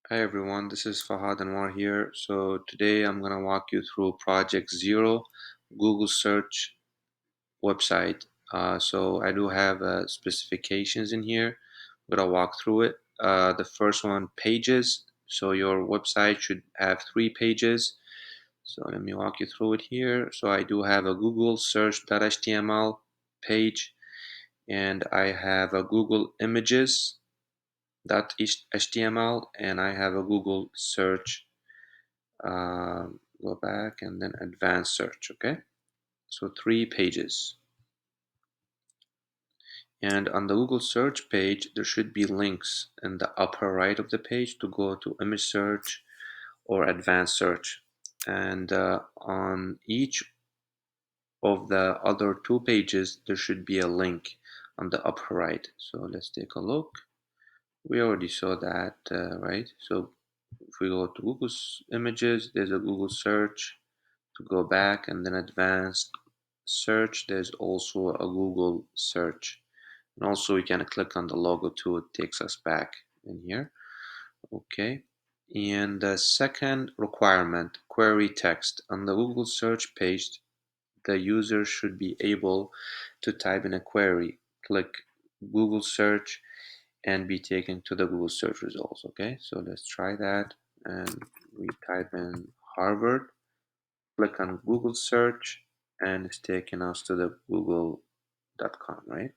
Hi everyone, this is Fahad Anwar here. So today I'm going to walk you through Project Zero Google search website. So I do have specifications in here. I'm going to walk through it. The first one, pages. So your website should have 3 pages. So let me walk you through it here. So I do have a Google search.html page, and I have a Google images .html, and I have a Google search. Go back and then advanced search. Okay, so 3 pages. And on the Google search page there should be links in the upper right of the page to go to image search or advanced search, and on each of the other 2 pages there should be a link on the upper right. So let's take a look. We already saw that, right? So if we go to Google images, there's a Google search. To go back and then advanced search, there's also a Google search. And also we can click on the logo too, it takes us back in here. Okay. And the second requirement, query text. On the Google search page, the user should be able to type in a query, click Google search, and be taken to the Google search results. Okay, so let's try that. And we type in Harvard, click on Google search, and it's taking us to the google.com, right?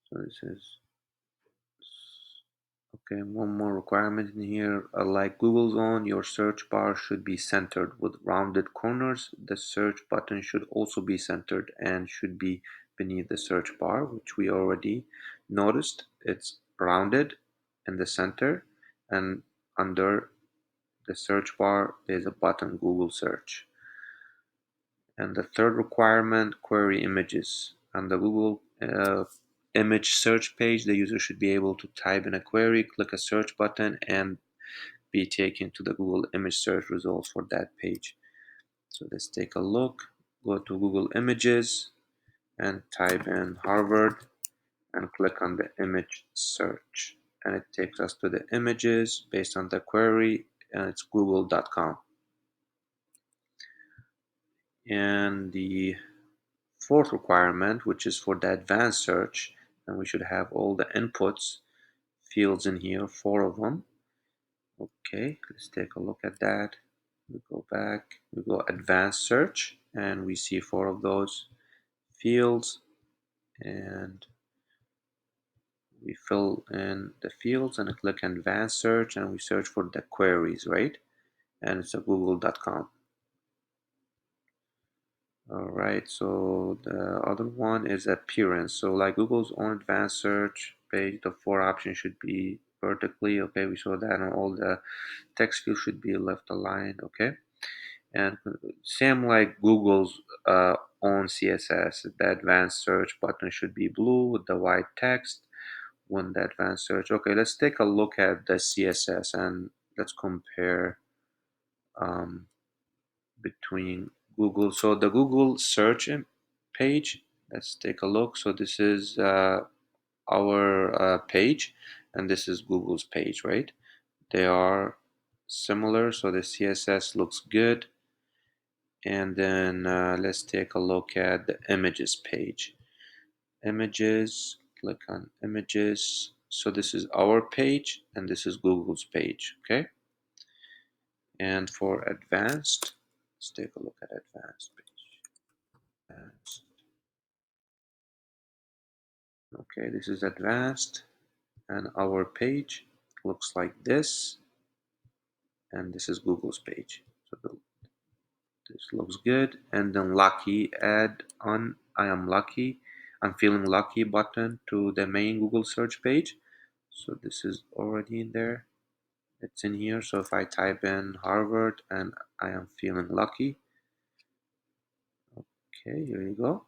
So this is okay. One more requirement in here, like Google's own, your search bar should be centered with rounded corners. The search button should also be centered and should be beneath the search bar, which we already noticed. It's rounded in the center, and under the search bar there's a button, Google search. And the third requirement, query images. On the Google image search page, the user should be able to type in a query, click a search button, and be taken to the Google image search results for that page. So let's take a look. Go to Google Images and type in Harvard and click on the image search. And it takes us to the images based on the query, and it's google.com. And the fourth requirement, which is for the advanced search, and we should have all the inputs fields in here, 4 of them. Okay, let's take a look at that. We go back, we go advanced search, and we see 4 of those fields, and we fill in the fields and click advanced search, and we search for the queries, right? And it's a google.com. Alright, so the other one is appearance. So like Google's own advanced search page, the 4 options should be vertically. Okay, we saw that, and all the text fields should be left aligned. Okay, and same like Google's own CSS, the advanced search button should be blue with the white text when the advanced search. Okay, let's take a look at the CSS and let's compare um, between Google. So the Google search page, let's take a look. So this is our page, and this is Google's page, right? They are similar, so the CSS looks good. And then let's take a look at the images page. Images, click on images. So this is our page, and this is Google's page, okay? And for advanced, let's take a look at advanced page. Advanced. Okay, this is advanced, and our page looks like this, and this is Google's page. So this looks good. And then lucky, add on I am lucky, I'm feeling lucky button to the main Google search page. So this is already in there. It's in here. So if I type in Harvard and I am feeling lucky, okay, here you go.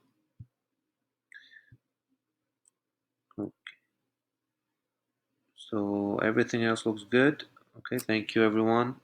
Okay. So everything else looks good. Okay, thank you everyone.